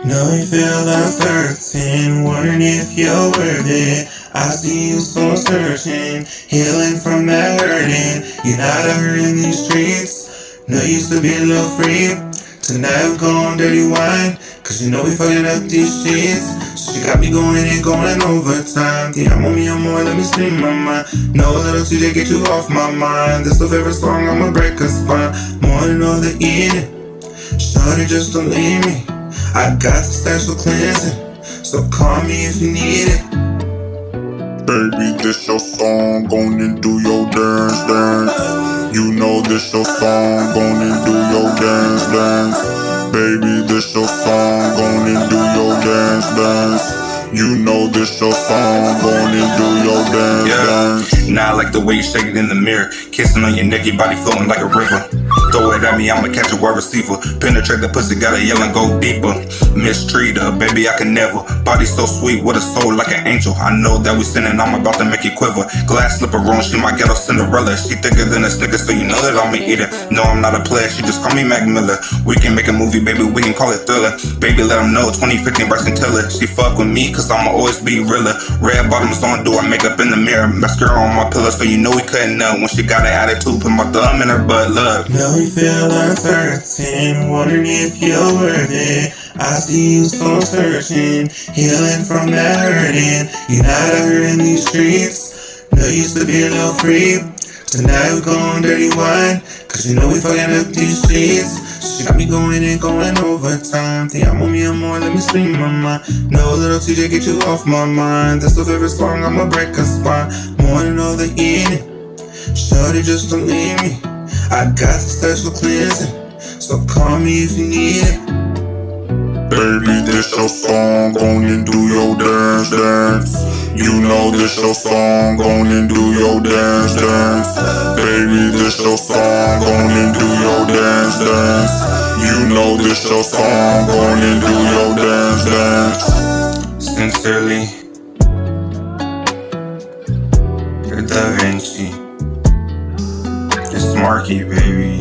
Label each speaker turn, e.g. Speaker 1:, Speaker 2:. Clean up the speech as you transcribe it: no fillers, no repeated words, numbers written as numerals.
Speaker 1: Know you feel uncertain, wondering if you're worth it. I see you so searching, healing from that hurting. You're not out here in these streets. Know you used to be a little free. Tonight we going dirty wine, cause you know we fucking up these sheets. She got me going and going overtime. The I'm on me, I'm more, let me scream my mind. No little TJ get you off my mind. This the favorite song, I'ma break a spine. More than all the eating, shawty just don't leave me. I got the stash for cleansing, so call me if you need it.
Speaker 2: Baby, this your song, gon' and do your dance, dance. You know this your song, gon' and do your dance, dance. Baby, this your song, gon' and do your dance, dance. You know this your song, gon' and do your dance, dance.
Speaker 3: Now I like the way you shake it in the mirror, kissing on your neck, your body floating like a river. Throw it at me, I'ma catch a wide receiver. Penetrate the pussy, gotta yell and go deeper. Mistreat her, baby, I can never. Body so sweet, with a soul like an angel. I know that we sinning, I'm about to make you quiver. Glass slipper wrong, she my ghetto Cinderella. She thicker than a Snicker, so you know that I'ma eat her. No, I'm not a player, she just call me Mac Miller. We can make a movie, baby, we can call it Thriller. Baby, let them know, 2015 Bryson Tiller. She fuck with me, cause I'ma always be realer. Red bottoms on, do I makeup in the mirror. Mascara on my pillow, so you know we couldn't know. When she got an attitude, put my thumb in her butt, look.
Speaker 1: Know you feel uncertain, wondering if you're worth it. I see you so searching, healing from that hurting. You're not out here in these streets. Know you used to be a little free. Tonight we going dirty wine, cause you know we fucking up these streets. She got me going and going overtime. The I'm on me, I'm more, let me scream my mind. No little TJ get you off my mind. That's the favorite song, I'ma break a spine. More than all the eating, shorty just don't leave me. I got the stash for cleansing, so call me if you need it.
Speaker 2: Baby, this your song, gon' and do your dance, dance. You know this your song, gon' and do your dance, dance. Baby, this your song, gon' and do your dance, dance. You know this your song, gon' and do your dance, dance.
Speaker 3: Sincerely, you're Da Vinci. It's Marky, baby.